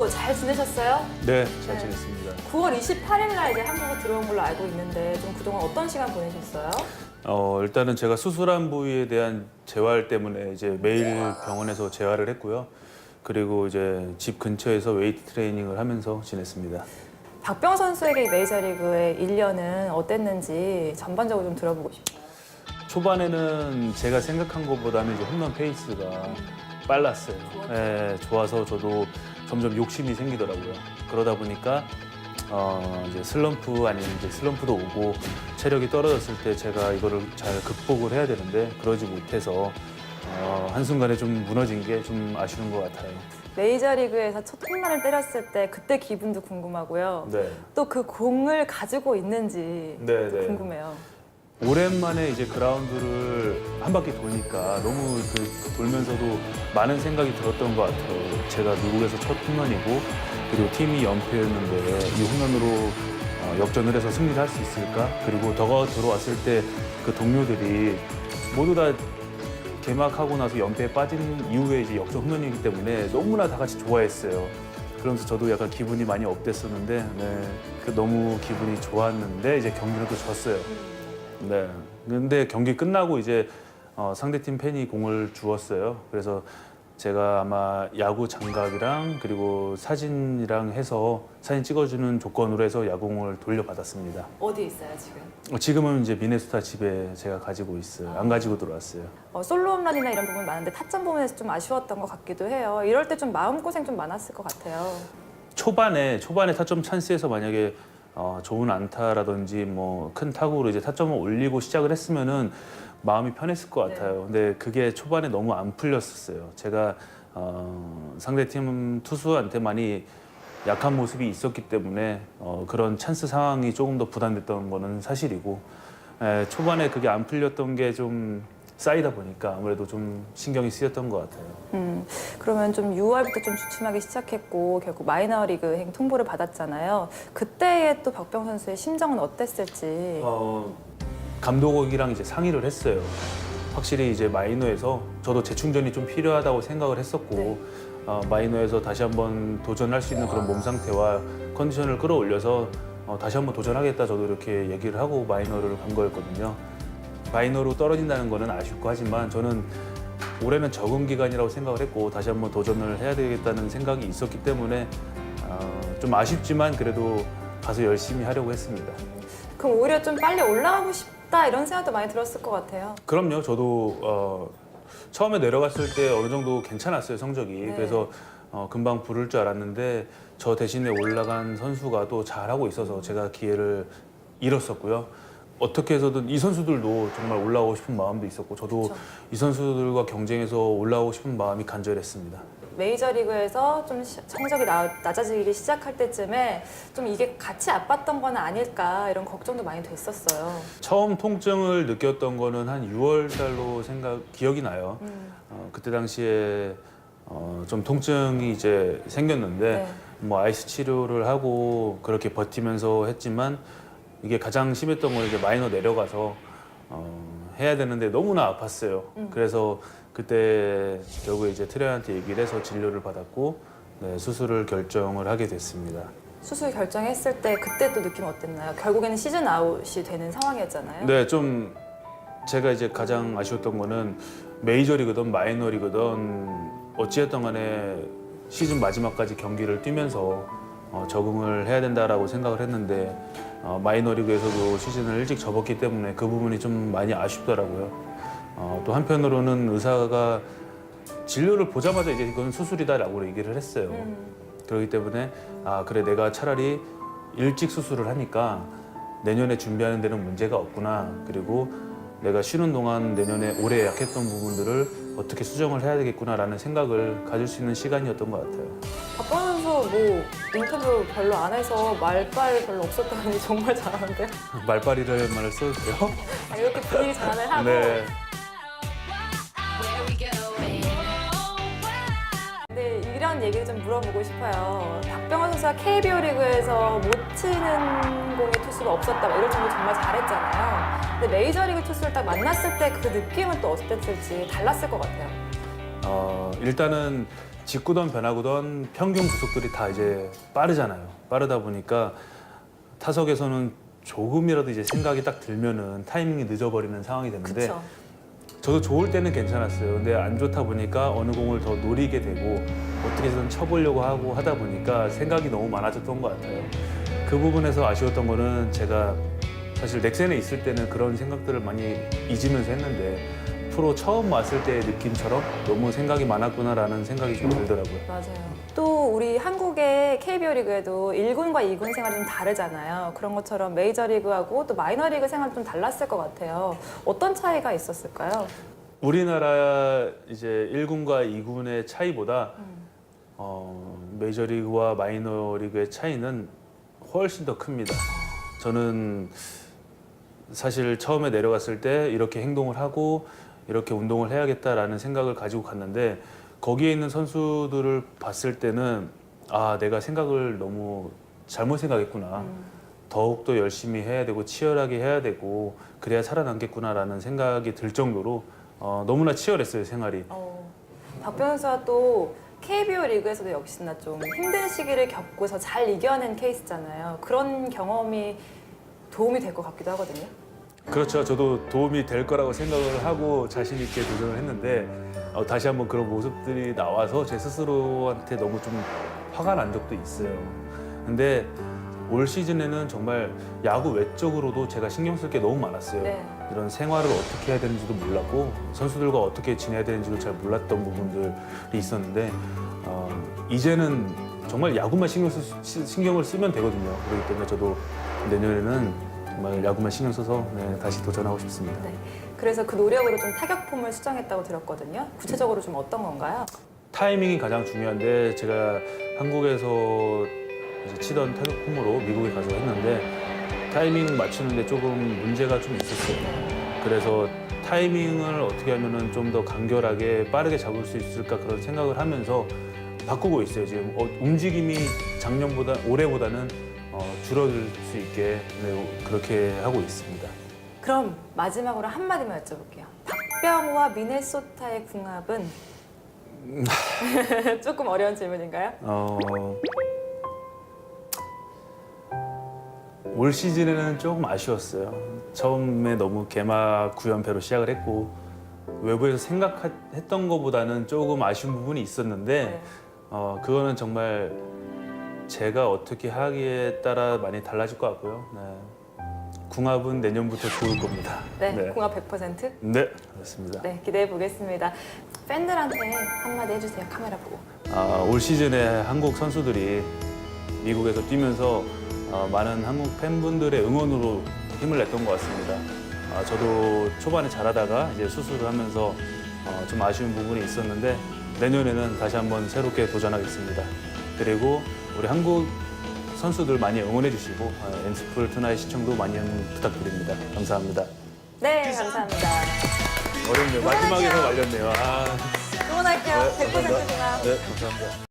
잘 지내셨어요? 네, 잘 지냈습니다. 9월 28일 날 이제 한국에 들어온 걸로 알고 있는데 좀 그동안 어떤 시간 보내셨어요? 일단은 제가 수술한 부위에 대한 재활 때문에 이제 매일 병원에서 재활을 했고요. 그리고 이제 집 근처에서 웨이트 트레이닝을 하면서 지냈습니다. 박병호 선수에게 이 메이저리그의 1년은 어땠는지 전반적으로 좀 들어보고 싶어요. 초반에는 제가 생각한 것보다는 이제 홈런 페이스가 빨랐어요. 네, 좋아서 저도 점점 욕심이 생기더라고요. 그러다 보니까 이제 슬럼프 아닌 이제 슬럼프도 오고 체력이 떨어졌을 때 제가 이거를 잘 극복을 해야 되는데 그러지 못해서 한순간에 좀 무너진 게 좀 아쉬운 것 같아요. 메이저리그에서 첫 홈런을 때렸을 때 그때 기분도 궁금하고요. 네. 또 그 공을 가지고 있는지 네, 네. 궁금해요. 오랜만에 이제 그라운드를 한 바퀴 도니까 너무 돌면서도 많은 생각이 들었던 것 같아요. 제가 미국에서 첫 홈런이고 그리고 팀이 연패였는데 이 홈런으로 역전을 해서 승리를 할 수 있을까? 그리고 더가웃 들어왔을 때 그 동료들이 모두 다 개막하고 나서 연패에 빠진 이후에 이제 역전 홈런이기 때문에 너무나 다 같이 좋아했어요. 그러면서 저도 약간 기분이 많이 업됐었는데 너무 기분이 좋았는데 이제 경기를 또 졌어요. 네. 근데 경기 끝나고 이제 상대팀 팬이 공을 주었어요. 그래서 제가 아마 야구 장갑이랑 그리고 사진이랑 해서 사진 찍어주는 조건으로 해서 야구공을 돌려받았습니다. 어디 있어요 지금? 지금은 이제 미네소타 집에 제가 가지고 있어요. 안 가지고 들어왔어요. 솔로 홈런이나 이런 부분 많은데 타점 부분에서 좀 아쉬웠던 것 같기도 해요. 이럴 때 좀 마음고생 좀 많았을 것 같아요. 초반에 타점 찬스에서 만약에 좋은 안타라든지 뭐 큰 타구로 이제 타점을 올리고 시작을 했으면은 마음이 편했을 것 같아요. 근데 그게 초반에 너무 안 풀렸었어요. 제가 상대팀 투수한테 많이 약한 모습이 있었기 때문에 그런 찬스 상황이 조금 더 부담됐던 거는 사실이고 초반에 그게 안 풀렸던 게 좀 쌓이다 보니까 아무래도 좀 신경이 쓰였던 것 같아요. 그러면 좀 6월부터 좀 주춤하기 시작했고 결국 마이너리그 통보를 받았잖아요. 그때의 또 박병호 선수의 심정은 어땠을지. 감독이랑 이제 상의를 했어요. 확실히 이제 마이너에서 저도 재충전이 좀 필요하다고 생각을 했었고 마이너에서 다시 한번 도전할 수 있는 그런 몸 상태와 컨디션을 끌어올려서 다시 한번 도전하겠다 저도 이렇게 얘기를 하고 마이너를 간 거였거든요. 마이너로 떨어진다는 거는 아쉽고 하지만 저는 올해는 적응 기간이라고 생각을 했고 다시 한번 도전을 해야 되겠다는 생각이 있었기 때문에 좀 아쉽지만 그래도 가서 열심히 하려고 했습니다. 그럼 오히려 좀 빨리 올라가고 싶다 이런 생각도 많이 들었을 것 같아요. 그럼요. 저도 처음에 내려갔을 때 어느 정도 괜찮았어요, 성적이. 네. 그래서 금방 부를 줄 알았는데 저 대신에 올라간 선수가 또 잘하고 있어서 제가 기회를 잃었었고요. 어떻게 해서든 이 선수들도 정말 올라오고 싶은 마음도 있었고 저도 그쵸. 이 선수들과 경쟁해서 올라오고 싶은 마음이 간절했습니다. 메이저리그에서 좀 성적이 낮아지기 시작할 때쯤에 좀 이게 같이 아팠던 건 아닐까 이런 걱정도 많이 됐었어요. 처음 통증을 느꼈던 거는 한 6월 달로 기억이 나요. 그때 당시에 좀 통증이 이제 생겼는데 네. 뭐 아이스 치료를 하고 그렇게 버티면서 했지만 이게 가장 심했던 건 이제 마이너 내려가서 해야 되는데 너무나 아팠어요. 그래서 그때 결국에 이제 트레이너한테 얘기를 해서 진료를 받았고 수술을 결정을 하게 됐습니다. 수술 결정했을 때 그때 또 느낌 어땠나요? 결국에는 시즌 아웃이 되는 상황이었잖아요. 네, 좀 제가 이제 가장 아쉬웠던 거는 메이저리그든 마이너리그든 어찌했든 간에 시즌 마지막까지 경기를 뛰면서 적응을 해야 된다라고 생각을 했는데 마이너리그에서도 시즌을 일찍 접었기 때문에 그 부분이 좀 많이 아쉽더라고요. 또 한편으로는 의사가 진료를 보자마자 이제 이건 수술이다라고 얘기를 했어요. 그렇기 때문에 그래 내가 차라리 일찍 수술을 하니까 내년에 준비하는 데는 문제가 없구나. 그리고 내가 쉬는 동안 내년에 올해 약했던 부분들을 어떻게 수정을 해야 되겠구나라는 생각을 가질 수 있는 시간이었던 것 같아요. 박병호 선수 뭐 인터뷰 별로 안 해서 말빨 별로 없었다니 정말 잘하는데요. 말빨이를 말을 써도 돼요? 이렇게 분위기 전환을 하고 네. 근데 이런 얘기를 좀 물어보고 싶어요. 박병호 선수가 KBO 리그에서 못 치는 공의 투수가 없었다 이럴 정도 정말 잘했잖아요. 근데 메이저리그 투수를 딱 만났을 때 그 느낌은 또 어땠을지 달랐을 것 같아요. 일단은 직구던 변화구던 평균 구속들이 다 이제 빠르잖아요. 빠르다 보니까 타석에서는 조금이라도 이제 생각이 딱 들면은 타이밍이 늦어버리는 상황이 되는데 그렇죠. 저도 좋을 때는 괜찮았어요. 근데 안 좋다 보니까 어느 공을 더 노리게 되고 어떻게든 쳐보려고 하고 하다 보니까 생각이 너무 많아졌던 것 같아요. 그 부분에서 아쉬웠던 거는 제가 사실 넥센에 있을 때는 그런 생각들을 많이 잊으면서 했는데 프로 처음 왔을 때의 느낌처럼 너무 생각이 많았구나라는 생각이 좀 들더라고요. 맞아요. 또 우리 한국의 KBO 리그에도 1군과 2군 생활이 좀 다르잖아요. 그런 것처럼 메이저리그하고 또 마이너리그 생활이 좀 달랐을 것 같아요. 어떤 차이가 있었을까요? 우리나라 이제 1군과 2군의 차이보다 메이저리그와 마이너리그의 차이는 훨씬 더 큽니다. 저는 사실 처음에 내려갔을 때 이렇게 행동을 하고 이렇게 운동을 해야겠다라는 생각을 가지고 갔는데 거기에 있는 선수들을 봤을 때는 아, 내가 생각을 너무 잘못 생각했구나. 더욱더 열심히 해야 되고 치열하게 해야 되고 그래야 살아남겠구나라는 생각이 들 정도로 너무나 치열했어요, 생활이. 박 변호사가 또 KBO 리그에서도 역시나 좀 힘든 시기를 겪고서 잘 이겨낸 케이스잖아요. 그런 경험이 도움이 될 것 같기도 하거든요. 그렇죠. 저도 도움이 될 거라고 생각을 하고 자신 있게 도전을 했는데 다시 한번 그런 모습들이 나와서 제 스스로한테 너무 좀 화가 난 적도 있어요. 근데 올 시즌에는 정말 야구 외적으로도 제가 신경 쓸 게 너무 많았어요. 네. 이런 생활을 어떻게 해야 되는지도 몰랐고 선수들과 어떻게 지내야 되는지도 잘 몰랐던 부분들이 있었는데 이제는 정말 야구만 신경을 쓰면 되거든요. 그렇기 때문에 저도 내년에는 정말 야구만 신경 써서 다시 도전하고 싶습니다. 네. 그래서 그 노력으로 좀 타격폼을 수정했다고 들었거든요. 구체적으로 좀 어떤 건가요? 타이밍이 가장 중요한데 제가 한국에서 이제 치던 타격폼으로 미국에 가서 했는데 타이밍 맞추는데 조금 문제가 좀 있었어요. 그래서 타이밍을 어떻게 하면은 좀 더 간결하게 빠르게 잡을 수 있을까 그런 생각을 하면서 바꾸고 있어요. 지금 움직임이 작년보다 올해보다는 줄어들 수 있게 그렇게 하고 있습니다. 그럼 마지막으로 한마디만 여쭤볼게요. 박병호와 미네소타의 궁합은 조금 어려운 질문인가요? 올 시즌에는 조금 아쉬웠어요. 처음에 너무 개막 9연패로 시작을 했고 외부에서 생각했던 것보다는 조금 아쉬운 부분이 있었는데 네. 그거는 정말 제가 어떻게 하기에 따라 많이 달라질 것 같고요. 네. 궁합은 내년부터 좋을 겁니다. 네, 궁합 100%? 네, 그렇습니다. 네, 기대해 보겠습니다. 팬들한테 한마디 해주세요. 카메라 보고. 올 시즌에 한국 선수들이 미국에서 뛰면서 많은 한국 팬분들의 응원으로 힘을 냈던 것 같습니다. 저도 초반에 잘하다가 이제 수술을 하면서 좀 아쉬운 부분이 있었는데 내년에는 다시 한번 새롭게 도전하겠습니다. 그리고 우리 한국 선수들 많이 응원해 주시고 엔스풀 투나잇 시청도 많이 부탁드립니다. 감사합니다. 네, 감사합니다. 어렵네요. 마지막에서 말렸네요. 응원할게요. 100% 감사합니다. 궁합. 네, 감사합니다.